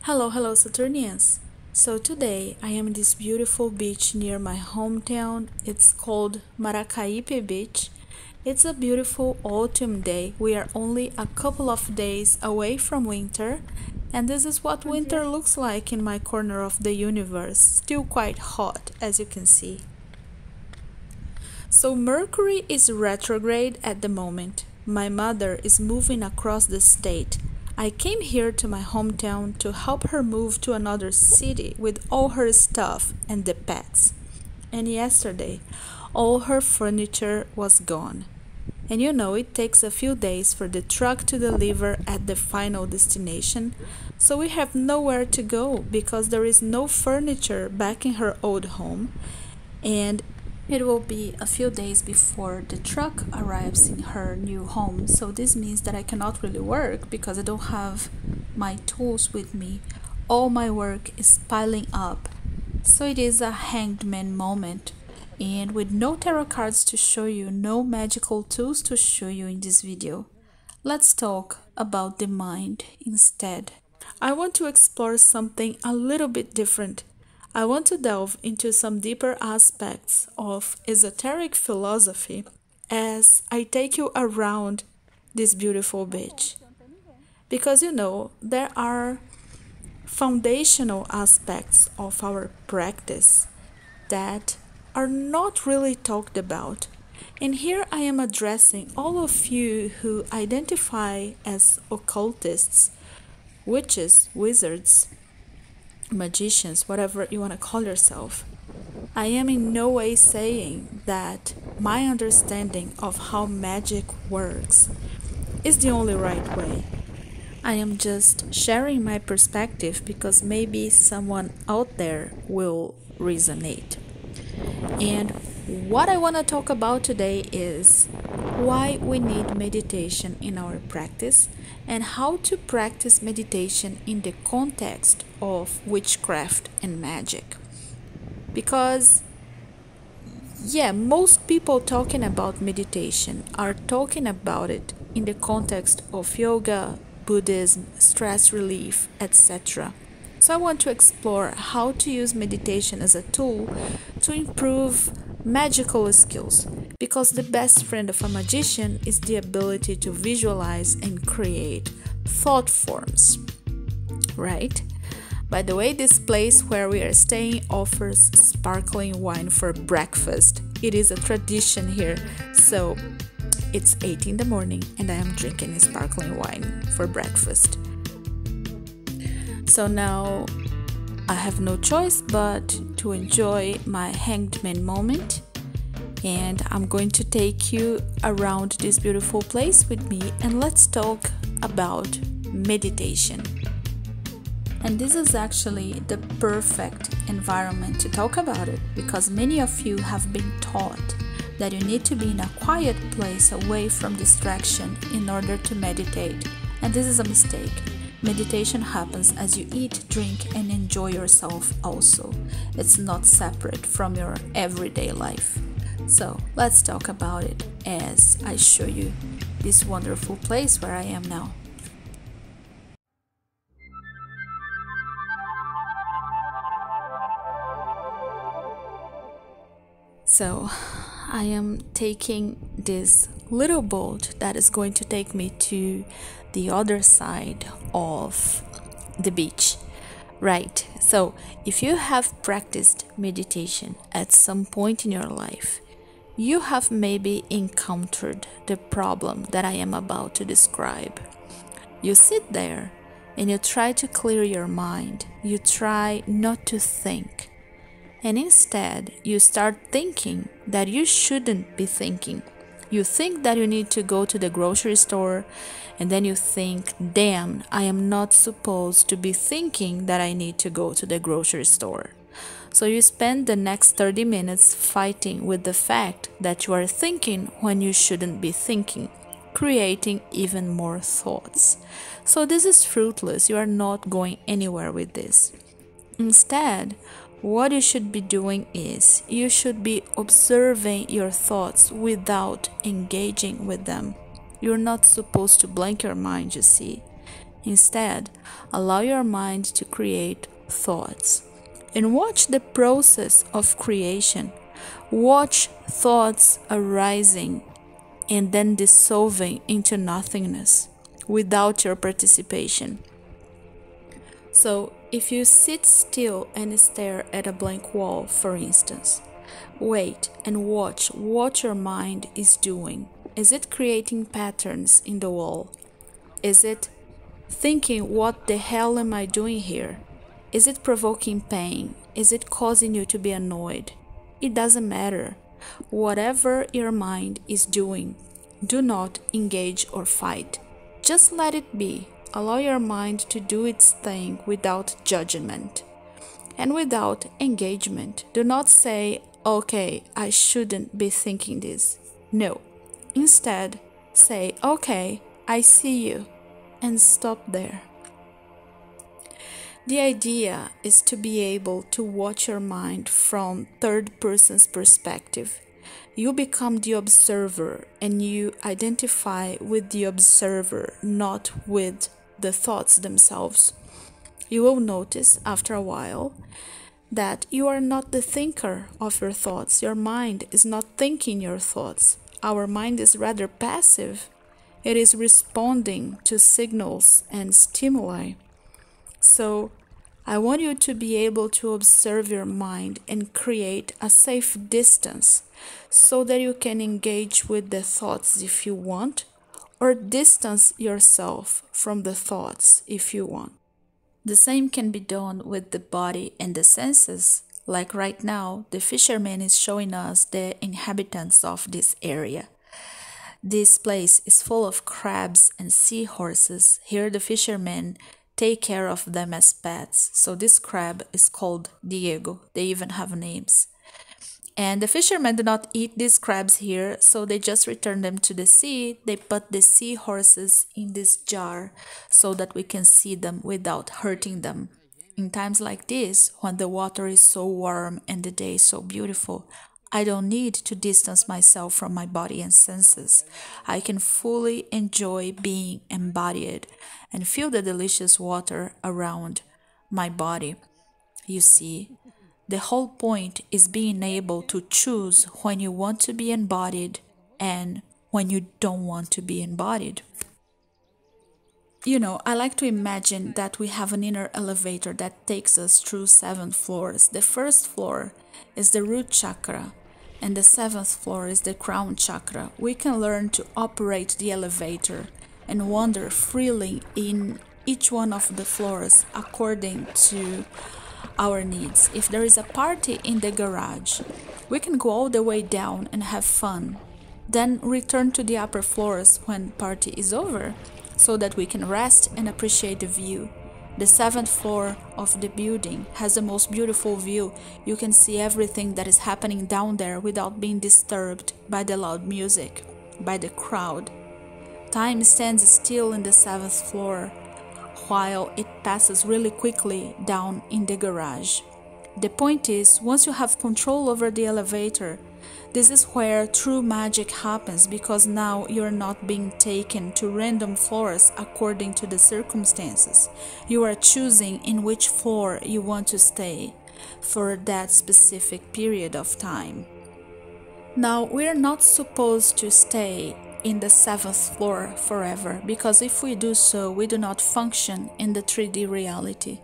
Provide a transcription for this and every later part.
Hello, Saturnians! So today I am in this beautiful beach near my hometown. It's called Maracaipe Beach. It's a beautiful autumn day. We are only a couple of days away from winter, and this is what winter looks like in my corner of the universe. Still quite hot, as you can see. So Mercury is retrograde at the moment. My mother is moving across the state. I came here to my hometown to help her move to another city with all her stuff and the pets. And yesterday, all her furniture was gone. And you know it takes a few days for the truck to deliver at the final destination, so we have nowhere to go because there is no furniture back in her old home, and it will be a few days before the truck arrives in her new home, so this means that I cannot really work because I don't have my tools with me. All my work is piling up, so it is a hanged man moment. And with no tarot cards to show you, no magical tools to show you in this video, let's talk about the mind instead. I want to explore something a little bit different. I want to delve into some deeper aspects of esoteric philosophy as I take you around this beautiful beach. Because you know, there are foundational aspects of our practice that are not really talked about. And here I am addressing all of you who identify as occultists, witches, wizards, magicians, whatever you want to call yourself. I am in no way saying that my understanding of how magic works is the only right way. I am just sharing my perspective because maybe someone out there will resonate. And what I want to talk about today is why we need meditation in our practice and how to practice meditation in the context of witchcraft and magic. Because, most people talking about meditation are talking about it in the context of yoga, Buddhism, stress relief, etc. So I want to explore how to use meditation as a tool to improve magical skills, because the best friend of a magician is the ability to visualize and create thought forms, right? By the way, this place where we are staying offers sparkling wine for breakfast. It is a tradition here, so it's 8 in the morning and I am drinking sparkling wine for breakfast. So now I have no choice but to enjoy my hanged man moment, and I'm going to take you around this beautiful place with me, and let's talk about meditation. And this is actually the perfect environment to talk about it, because many of you have been taught that you need to be in a quiet place away from distraction in order to meditate, and this is a mistake. Meditation happens as you eat, drink, and enjoy yourself also. It's not separate from your everyday life. So let's talk about it as I show you this wonderful place where I am now. So I am taking this little boat that is going to take me to the other side of the beach. Right, so if you have practiced meditation at some point in your life, you have maybe encountered the problem that I am about to describe. You sit there and you try to clear your mind. You try not to think. And instead, you start thinking that you shouldn't be thinking. You think that you need to go to the grocery store, and then you think, damn, I am not supposed to be thinking that I need to go to the grocery store. So you spend the next 30 minutes fighting with the fact that you are thinking when you shouldn't be thinking, creating even more thoughts. So this is fruitless. You are not going anywhere with this. Instead, what you should be doing is you should be observing your thoughts without engaging with them. You're not supposed to blank your mind, you see. Instead, allow your mind to create thoughts. And watch the process of creation. Watch thoughts arising and then dissolving into nothingness without your participation. So, if you sit still and stare at a blank wall, for instance, wait and watch what your mind is doing. Is it creating patterns in the wall? Is it thinking, what the hell am I doing here? Is it provoking pain? Is it causing you to be annoyed? It doesn't matter. Whatever your mind is doing, do not engage or fight. Just let it be. Allow your mind to do its thing without judgment and without engagement. Do not say, okay, I shouldn't be thinking this. No. Instead, say, okay, I see you, and stop there. The idea is to be able to watch your mind from third person's perspective. You become the observer and you identify with the observer, not with the thoughts themselves. You will notice after a while that you are not the thinker of your thoughts. Your mind is not thinking your thoughts. Our mind is rather passive. It is responding to signals and stimuli. So, I want you to be able to observe your mind and create a safe distance so that you can engage with the thoughts if you want, or distance yourself from the thoughts if you want. The same can be done with the body and the senses. Like right now, the fisherman is showing us the inhabitants of this area. This place is full of crabs and seahorses. Here the fishermen take care of them as pets. So this crab is called Diego. They even have names. And the fishermen do not eat these crabs here, so they just return them to the sea. They put the seahorses in this jar so that we can see them without hurting them. In times like this, when the water is so warm and the day is so beautiful, I don't need to distance myself from my body and senses. I can fully enjoy being embodied and feel the delicious water around my body. You see, the whole point is being able to choose when you want to be embodied and when you don't want to be embodied. I like to imagine that we have an inner elevator that takes us through 7 floors. The first floor is the root chakra, and the 7th floor is the crown chakra. We can learn to operate the elevator and wander freely in each one of the floors according to our needs. If there is a party in the garage, we can go all the way down and have fun, then return to the upper floors when party is over, so that we can rest and appreciate the view. The 7th floor of the building has the most beautiful view. You can see everything that is happening down there without being disturbed by the loud music, by the crowd. Time stands still in the 7th floor, while it passes really quickly down in the garage. The point is, once you have control over the elevator, this is where true magic happens, because now you're not being taken to random floors according to the circumstances. You are choosing in which floor you want to stay for that specific period of time. Now, we're not supposed to stay in the 7th floor forever, because if we do so, we do not function in the 3D reality.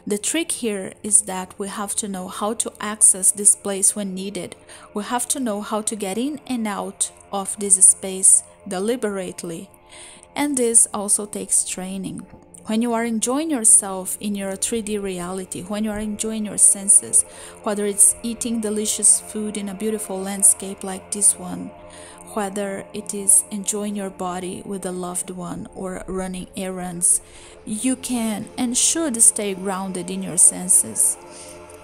The trick here is that we have to know how to access this place when needed. We have to know how to get in and out of this space deliberately. And this also takes training. When you are enjoying yourself in your 3D reality, when you are enjoying your senses, whether it's eating delicious food in a beautiful landscape like this one, whether it is enjoying your body with a loved one or running errands, you can and should stay grounded in your senses.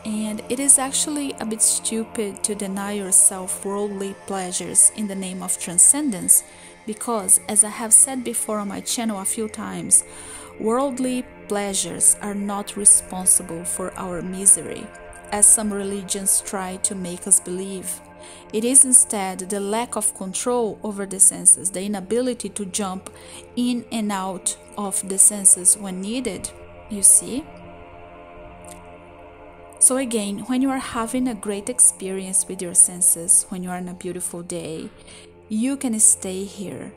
And it is actually a bit stupid to deny yourself worldly pleasures in the name of transcendence, because, as I have said before on my channel a few times, worldly pleasures are not responsible for our misery, as some religions try to make us believe. It is instead the lack of control over the senses, the inability to jump in and out of the senses when needed, you see? So again, when you are having a great experience with your senses, when you are on a beautiful day, you can stay here.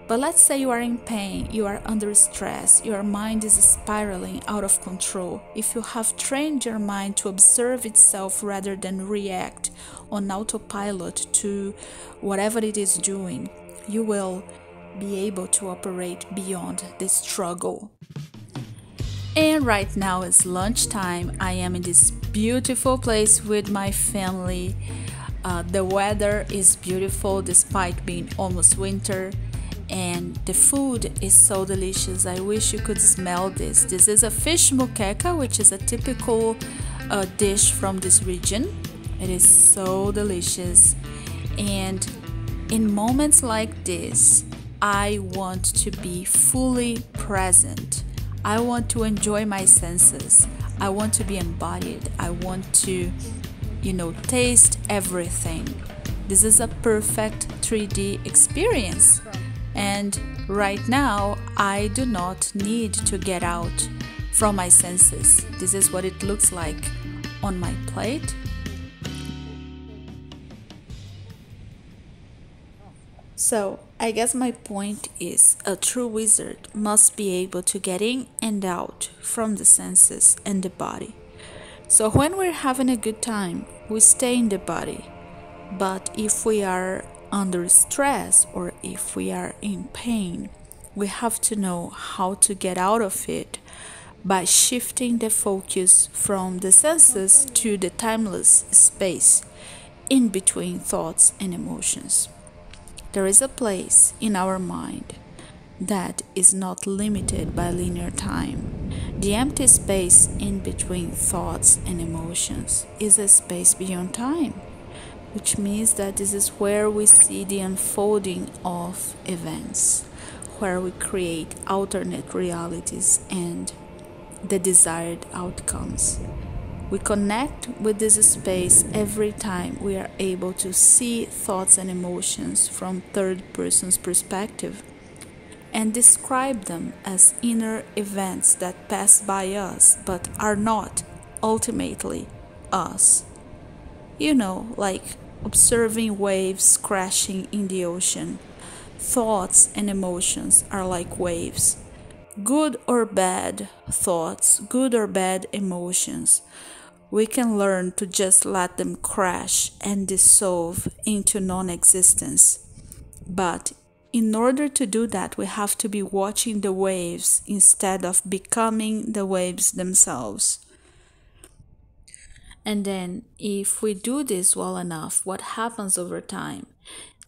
But let's say you are in pain, you are under stress, your mind is spiraling out of control. If you have trained your mind to observe itself rather than react on autopilot to whatever it is doing, you will be able to operate beyond the struggle. And right now it's lunchtime. I am in this beautiful place with my family. The weather is beautiful despite being almost winter. And the food is so delicious. I wish you could smell this. This is a fish moqueca, which is a typical dish from this region. It is so delicious. And in moments like this, I want to be fully present. I want to enjoy my senses. I want to be embodied. I want to, taste everything. This is a perfect 3D experience. And right now, I do not need to get out from my senses. This is what it looks like on my plate. So, I guess my point is a true wizard must be able to get in and out from the senses and the body. So when we're having a good time, we stay in the body. But if we are under stress or if we are in pain, we have to know how to get out of it by shifting the focus from the senses to the timeless space in between thoughts and emotions. There is a place in our mind that is not limited by linear time. The empty space in between thoughts and emotions is a space beyond time, which means that this is where we see the unfolding of events, where we create alternate realities and the desired outcomes. We connect with this space every time we are able to see thoughts and emotions from third person's perspective and describe them as inner events that pass by us but are not ultimately us. Like observing waves crashing in the ocean. Thoughts and emotions are like waves. Good or bad thoughts, good or bad emotions. We can learn to just let them crash and dissolve into non-existence. But in order to do that, we have to be watching the waves instead of becoming the waves themselves. And then, if we do this well enough, what happens over time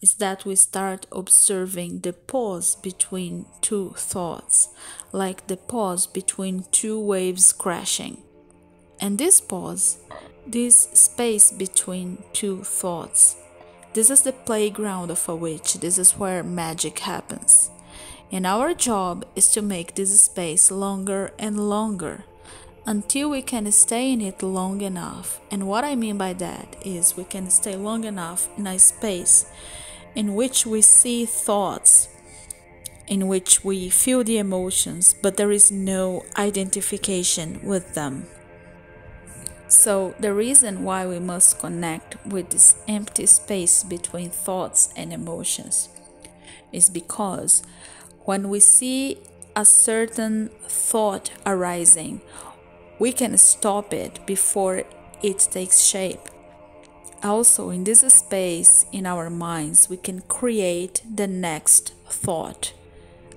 is that we start observing the pause between two thoughts, like the pause between two waves crashing. And this pause, this space between two thoughts, this is the playground of a witch. This is where magic happens. And our job is to make this space longer and longer until we can stay in it long enough. And what I mean by that is we can stay long enough in a space in which we see thoughts, in which we feel the emotions, but there is no identification with them. So the reason why we must connect with this empty space between thoughts and emotions is because when we see a certain thought arising, we can stop it before it takes shape. Also, in this space in our minds, we can create the next thought,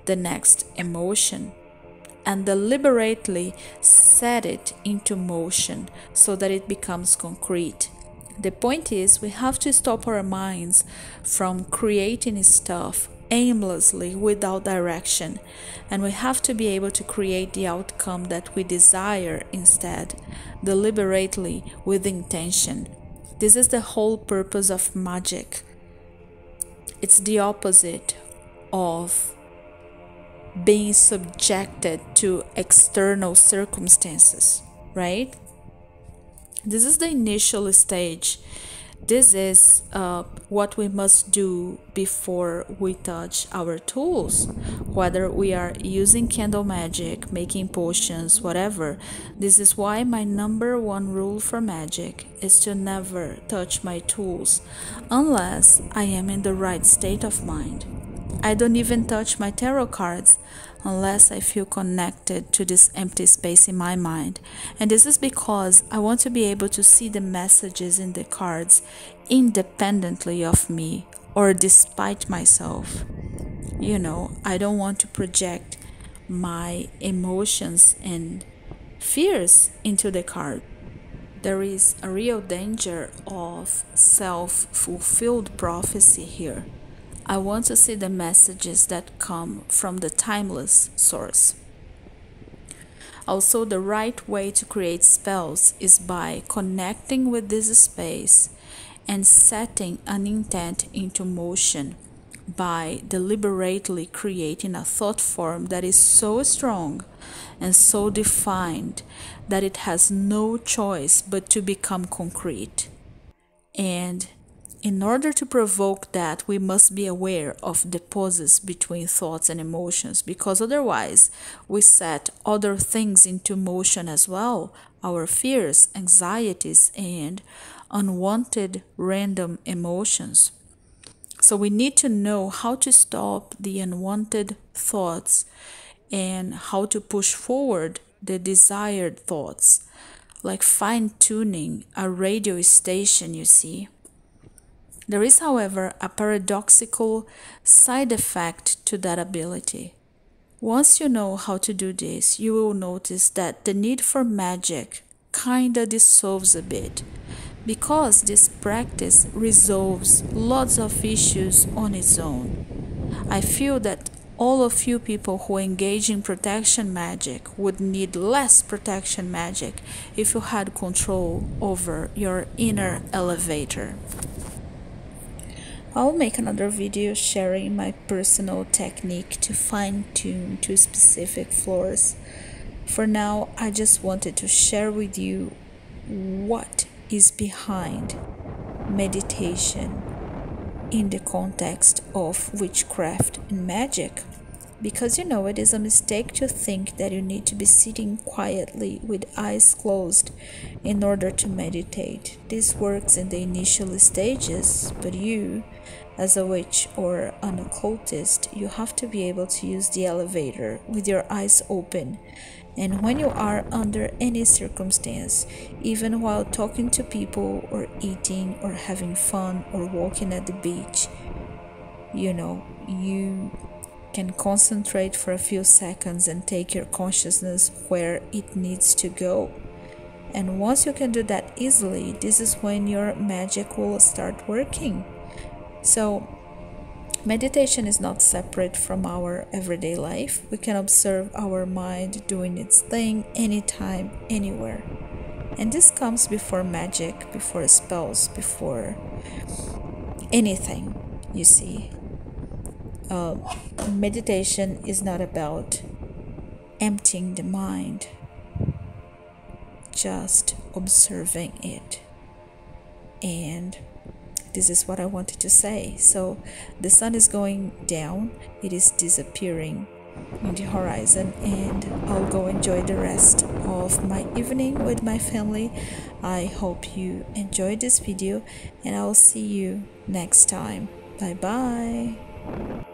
the next emotion, and deliberately set it into motion so that it becomes concrete. The point is, we have to stop our minds from creating stuff aimlessly without direction, and we have to be able to create the outcome that we desire instead, deliberately with intention. This is the whole purpose of magic. It's the opposite of being subjected to external circumstances, right? This is the initial stage This is what we must do before we touch our tools, whether we are using candle magic, making potions, whatever. This is why my number one rule for magic is to never touch my tools unless I am in the right state of mind. I don't even touch my tarot cards unless I feel connected to this empty space in my mind. And this is because I want to be able to see the messages in the cards independently of me or despite myself. I don't want to project my emotions and fears into the card. There is a real danger of self-fulfilled prophecy here. I want to see the messages that come from the timeless source. Also, the right way to create spells is by connecting with this space and setting an intent into motion by deliberately creating a thought form that is so strong and so defined that it has no choice but to become concrete. And in order to provoke that, we must be aware of the pauses between thoughts and emotions, because otherwise we set other things into motion as well, our fears, anxieties, and unwanted random emotions. So we need to know how to stop the unwanted thoughts and how to push forward the desired thoughts, like fine-tuning a radio station, you see. There is, however, a paradoxical side effect to that ability. Once you know how to do this, you will notice that the need for magic kinda dissolves a bit, because this practice resolves lots of issues on its own. I feel that all of you people who engage in protection magic would need less protection magic if you had control over your inner elevator. I'll make another video sharing my personal technique to fine-tune two specific floors. For now, I just wanted to share with you what is behind meditation in the context of witchcraft and magic. Because it is a mistake to think that you need to be sitting quietly with eyes closed in order to meditate. This works in the initial stages, but you, as a witch or an occultist, you have to be able to use the elevator with your eyes open. And when you are under any circumstance, even while talking to people or eating or having fun or walking at the beach, you can concentrate for a few seconds and take your consciousness where it needs to go. And once you can do that easily, this is when your magic will start working. So meditation is not separate from our everyday life. We can observe our mind doing its thing anytime, anywhere. And this comes before magic, before spells, before anything, you see. Meditation is not about emptying the mind, just observing it. And this is what I wanted to say. So the sun is going down, it is disappearing in the horizon, and I'll go enjoy the rest of my evening with my family. I hope you enjoyed this video, and I'll see you next time. Bye bye.